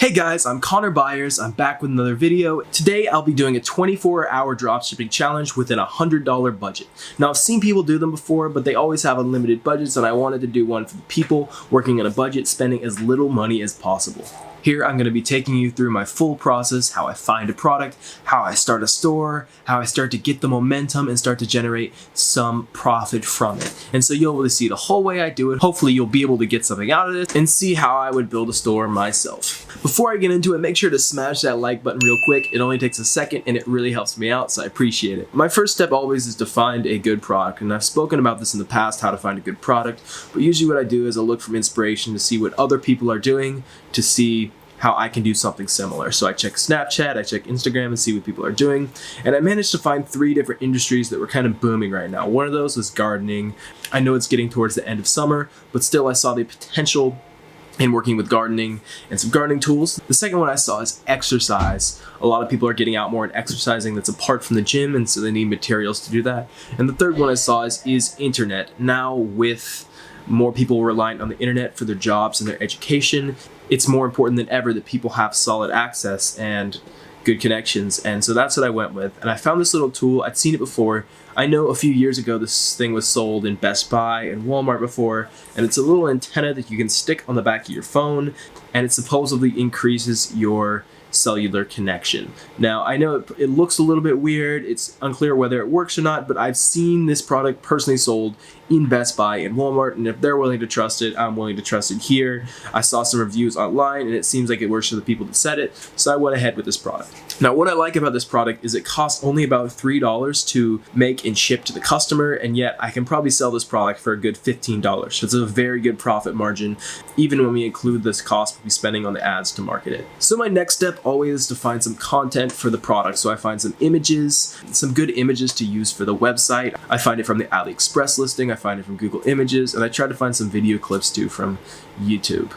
Hey guys, I'm Connor Byers. I'm back with another video. Today I'll be doing a 24-hour dropshipping challenge within a $100 budget. Now I've seen people do them before, but they always have unlimited budgets, and I wanted to do one for the people working on a budget, spending as little money as possible. Here I'm going to be taking you through my full process, how I find a product, how I start a store, how I start to get the momentum and start to generate some profit from it. And so you'll be able to see the whole way I do it. Hopefully you'll be able to get something out of this and see how I would build a store myself. Before I get into it, make sure to smash that like button real quick. It only takes a second and it really helps me out, so I appreciate it. My first step always is to find a good product, and I've spoken about this in the past, how to find a good product, but usually what I do is I look for inspiration to see what other people are doing, to see how I can do something similar. So I check Snapchat, I check Instagram and see what people are doing. And I managed to find 3 different industries that were kind of booming right now. One of those was gardening. I know it's getting towards the end of summer, but still I saw the potential in working with gardening and some gardening tools. The second one I saw is exercise. A lot of people are getting out more and exercising that's apart from the gym, and so they need materials to do that. And the third one I saw is internet. Now with more people reliant on the internet for their jobs and their education, it's more important than ever that people have solid access and good connections. And so that's what I went with. And I found this little tool. I'd seen it before. I know a few years ago this thing was sold in Best Buy and Walmart before, and it's a little antenna that you can stick on the back of your phone, and it supposedly increases your cellular connection. Now I know it looks a little bit weird, it's unclear whether it works or not, but I've seen this product personally sold in Best Buy and Walmart, and if they're willing to trust it, I'm willing to trust it here. I saw some reviews online and it seems like it works for the people that said it, so I went ahead with this product. Now what I like about this product is it costs only about $3 to make and ship to the customer, and yet I can probably sell this product for a good $15. So it's a very good profit margin, even when we include this cost we'll be spending on the ads to market it. So my next step always is to find some content for the product. So I find some images, some good images to use for the website. I find it from the AliExpress listing, I find it from Google Images, and I try to find some video clips too from YouTube.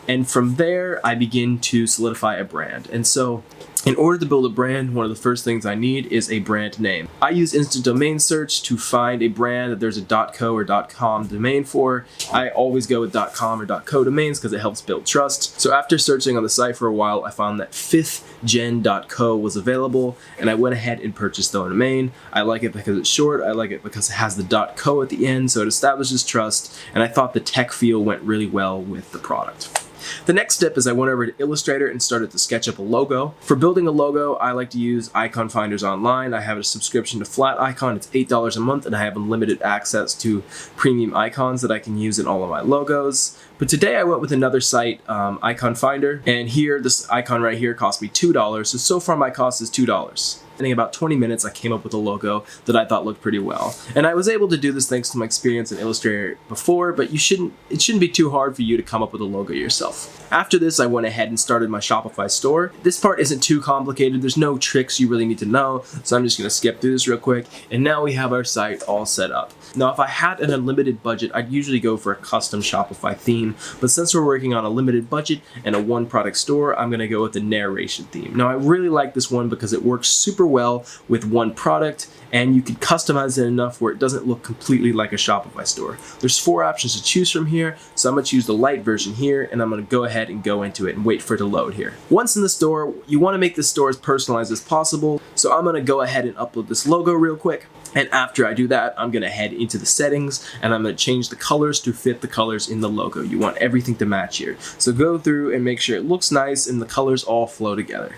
And from there, I begin to solidify a brand. And so in order to build a brand, one of the first things I need is a brand name. I use instant domain search to find a brand that there's a .co or .com domain for. I always go with .com or .co domains because it helps build trust. So after searching on the site for a while, I found that 5thgen.co was available, and I went ahead and purchased the domain. I like it because it's short. I like it because it has the .co at the end, so it establishes trust, and I thought the tech feel went really well with the product. The next step is I went over to Illustrator and started to sketch up a logo. For building a logo, I like to use icon finders online. I have a subscription to Flat Icon. It's $8 a month, and I have unlimited access to premium icons that I can use in all of my logos. But today I went with another site, Icon Finder, and here, this icon right here cost me $2. So far my cost is $2. In about 20 minutes, I came up with a logo that I thought looked pretty well. And I was able to do this thanks to my experience in Illustrator before, but it shouldn't be too hard for you to come up with a logo yourself. After this, I went ahead and started my Shopify store. This part isn't too complicated. There's no tricks you really need to know, so I'm just gonna skip through this real quick. And now we have our site all set up. Now, if I had an unlimited budget, I'd usually go for a custom Shopify theme, but since we're working on a limited budget and a one-product store, I'm gonna go with the narration theme. Now, I really like this one because it works super well with one product, and you can customize it enough where it doesn't look completely like a Shopify store. There's 4 options to choose from here, so I'm gonna choose the light version here, and I'm gonna go ahead and go into it and wait for it to load here. Once in the store, you wanna make the store as personalized as possible, so I'm gonna go ahead and upload this logo real quick. And after I do that, I'm gonna head into the settings and I'm gonna change the colors to fit the colors in the logo. You want everything to match here. So go through and make sure it looks nice and the colors all flow together.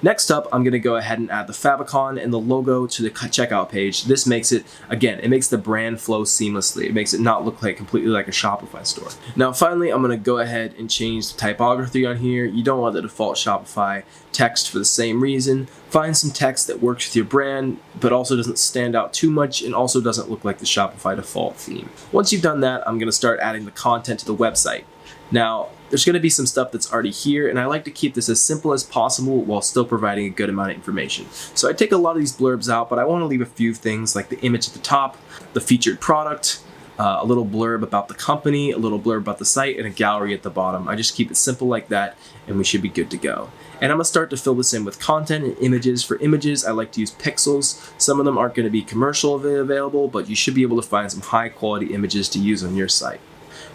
Next up, I'm gonna go ahead and add the favicon and the logo to the checkout page. This makes it, again, it makes the brand flow seamlessly. It makes it not look like completely like a Shopify store. Now finally, I'm gonna go ahead and change the typography on here. You don't want the default Shopify text for the same reason. Find some text that works with your brand, but also doesn't stand out too much and also doesn't look like the Shopify default theme. Once you've done that, I'm gonna start adding the content to the website. Now, there's going to be some stuff that's already here, and I like to keep this as simple as possible while still providing a good amount of information. So I take a lot of these blurbs out, but I want to leave a few things like the image at the top, the featured product, a little blurb about the company, a little blurb about the site, and a gallery at the bottom. I just keep it simple like that, and we should be good to go. And I'm going to start to fill this in with content and images. For images, I like to use pixels. Some of them aren't going to be commercially available, but you should be able to find some high quality images to use on your site.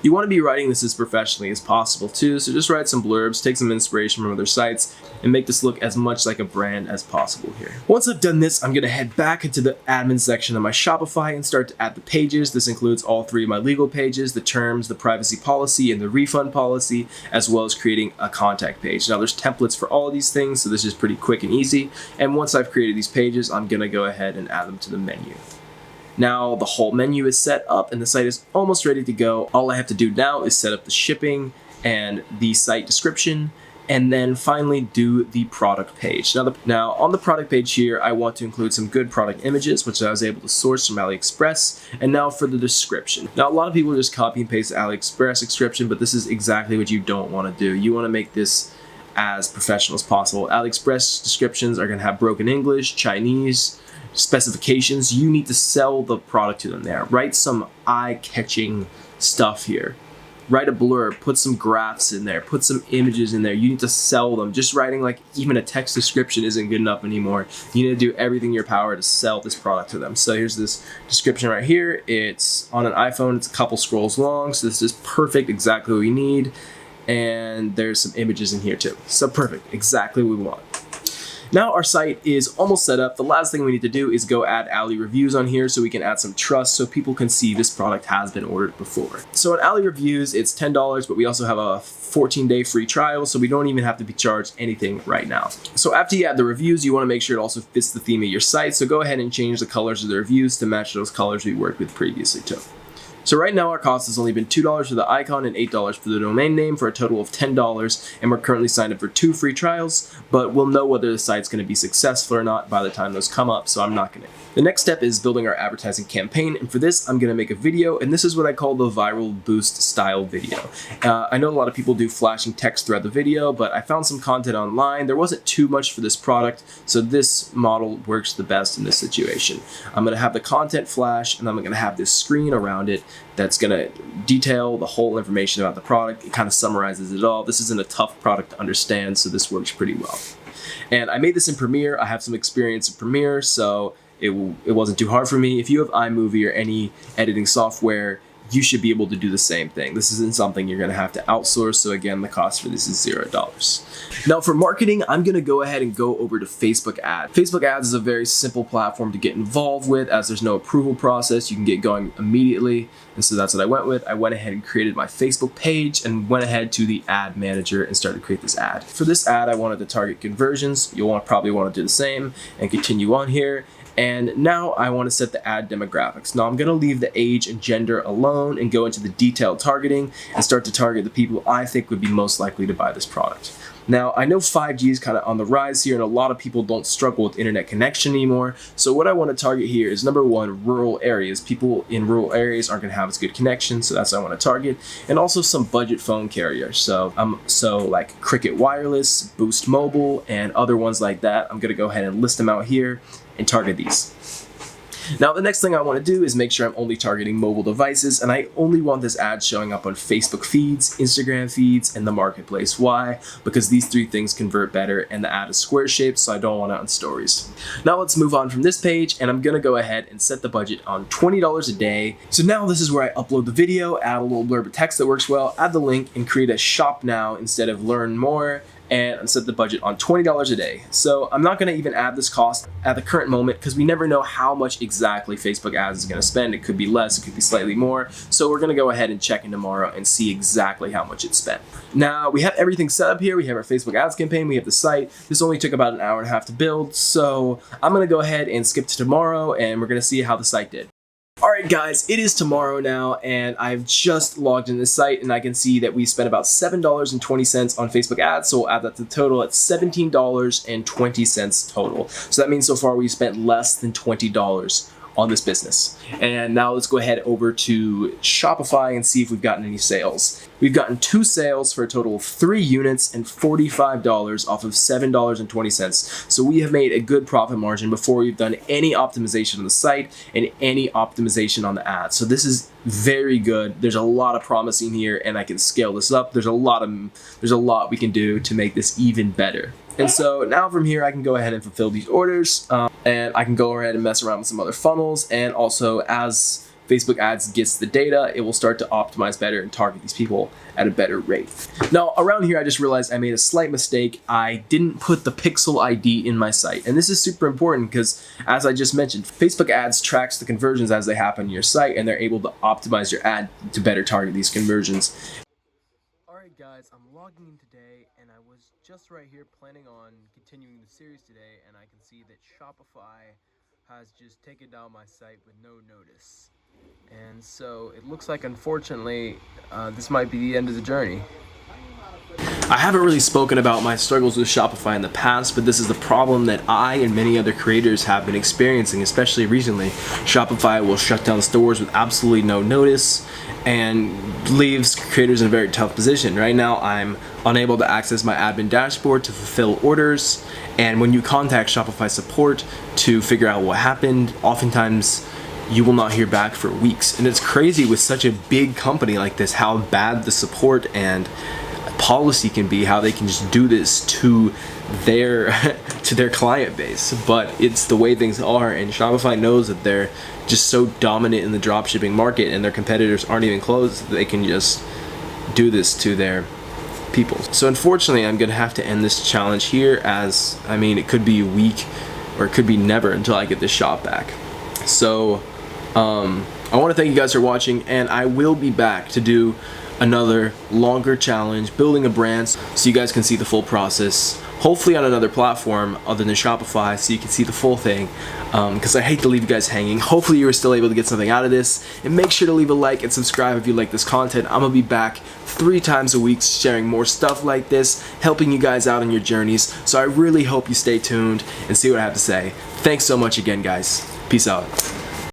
You want to be writing this as professionally as possible too, so just write some blurbs, take some inspiration from other sites, and make this look as much like a brand as possible here. Once I've done this, I'm going to head back into the admin section of my Shopify and start to add the pages. This includes all 3 of my legal pages, the terms, the privacy policy, and the refund policy, as well as creating a contact page. Now there's templates for all of these things, so this is pretty quick and easy. And once I've created these pages, I'm going to go ahead and add them to the menu. Now the whole menu is set up and the site is almost ready to go. All I have to do now is set up the shipping and the site description, and then finally do the product page. Now on the product page here, I want to include some good product images, which I was able to source from AliExpress. And now for the description. Now a lot of people just copy and paste the AliExpress description, but this is exactly what you don't want to do. You want to make this as professional as possible. AliExpress descriptions are going to have broken English, Chinese, specifications. You need to sell the product to them there. Write some eye-catching stuff here. Write a blurb, put some graphs in there, put some images in there. You need to sell them. Just writing like even a text description isn't good enough anymore. You need to do everything in your power to sell this product to them. So here's this description right here. It's on an iPhone, it's a couple scrolls long, so this is perfect, exactly what we need. And there's some images in here too. So perfect, exactly what we want. Now our site is almost set up. The last thing we need to do is go add Ali reviews on here so we can add some trust so people can see this product has been ordered before. So on Ali reviews, it's $10, but we also have a 14-day free trial, so we don't even have to be charged anything right now. So after you add the reviews, you want to make sure it also fits the theme of your site. So go ahead and change the colors of the reviews to match those colors we worked with previously too. So right now our cost has only been $2 for the icon and $8 for the domain name, for a total of $10, and we're currently signed up for 2 free trials, but we'll know whether the site's going to be successful or not by the time those come up, so I'm not going to. The next step is building our advertising campaign, and for this I'm going to make a video, and this is what I call the viral boost style video. I know a lot of people do flashing text throughout the video, but I found some content online. There wasn't too much for this product, so this model works the best in this situation. I'm going to have the content flash, and I'm going to have this screen around it that's going to detail the whole information about the product. It kind of summarizes it all. This isn't a tough product to understand, so this works pretty well. And I made this in Premiere. I have some experience in Premiere, so it wasn't too hard for me. If you have iMovie or any editing software, you should be able to do the same thing. This isn't something you're going to have to outsource, so again, the cost for this is $0. Now for marketing, I'm going to go ahead and go over to Facebook ads. Facebook ads is a very simple platform to get involved with, as there's no approval process. You can get going immediately, and so that's what I went with. I went ahead and created my Facebook page and went ahead to the ad manager and started to create this ad. For this ad, I wanted to target conversions. You'll probably want to do the same and continue on here. And now I want to set the ad demographics. Now I'm going to leave the age and gender alone and go into the detailed targeting and start to target the people I think would be most likely to buy this product. Now I know 5G is kind of on the rise here and a lot of people don't struggle with internet connection anymore. So what I want to target here is number 1, rural areas. People in rural areas aren't going to have as good connection, so that's what I want to target. And also some budget phone carriers. So like Cricket Wireless, Boost Mobile, and other ones like that. I'm going to go ahead and list them out here and target these. Now the next thing I want to do is make sure I'm only targeting mobile devices, and I only want this ad showing up on Facebook feeds, Instagram feeds, and the marketplace. Why? Because these 3 things convert better and the ad is square shaped, so I don't want it on stories. Now let's move on from this page, and I'm going to go ahead and set the budget on $20 a day. So now this is where I upload the video, add a little blurb of text that works well, add the link, and create a shop now instead of learn more, and set the budget on $20 a day. So I'm not gonna even add this cost at the current moment because we never know how much exactly Facebook ads is gonna spend. It could be less, it could be slightly more. So we're gonna go ahead and check in tomorrow and see exactly how much it's spent. Now we have everything set up here. We have our Facebook ads campaign, we have the site. This only took about an hour and a half to build. So I'm gonna go ahead and skip to tomorrow and we're gonna see how the site did. Alright guys, it is tomorrow now and I've just logged in this site and I can see that we spent about $7.20 on Facebook ads, so we'll add that to the total at $17.20 total. So that means so far we've spent less than $20 on this business. And now let's go ahead over to Shopify and see if we've gotten any sales. We've gotten 2 sales for a total of 3 units and $45 off of $7.20. So we have made a good profit margin before we've done any optimization on the site and any optimization on the ads. So this is very good. There's a lot of promising here and I can scale this up. There's a lot we can do to make this even better. And so now from here I can go ahead and fulfill these orders and I can go ahead and mess around with some other funnels, and also as Facebook ads gets the data, it will start to optimize better and target these people at a better rate. Now, around here, I just realized I made a slight mistake. I didn't put the pixel ID in my site. And this is super important because, as I just mentioned, Facebook ads tracks the conversions as they happen in your site, and they're able to optimize your ad to better target these conversions. Alright guys, I'm logging in today, and I was just right here planning on continuing the series today, and I can see that Shopify has just taken down my site with no notice. And so it looks like, unfortunately, this might be the end of the journey. I haven't really spoken about my struggles with Shopify in the past, but this is the problem that I and many other creators have been experiencing, especially recently. Shopify will shut down stores with absolutely no notice and leaves creators in a very tough position. Right now, I'm unable to access my admin dashboard to fulfill orders, and when you contact Shopify support to figure out what happened, oftentimes you will not hear back for weeks. And it's crazy with such a big company like this how bad the support and policy can be, how they can just do this to their client base. But it's the way things are, and Shopify knows that they're just so dominant in the dropshipping market and their competitors aren't even close. They can just do this to their people. So unfortunately, I'm gonna have to end this challenge here, as I mean, it could be a week or it could be never until I get this shop back. So I want to thank you guys for watching, and I will be back to do another longer challenge, building a brand, so you guys can see the full process, hopefully on another platform other than Shopify, so you can see the full thing, because I hate to leave you guys hanging. Hopefully you were still able to get something out of this, and make sure to leave a like and subscribe if you like this content. I'm gonna be back 3 times a week sharing more stuff like this, helping you guys out on your journeys, so I really hope you stay tuned and see what I have to say. Thanks so much again, guys. Peace out.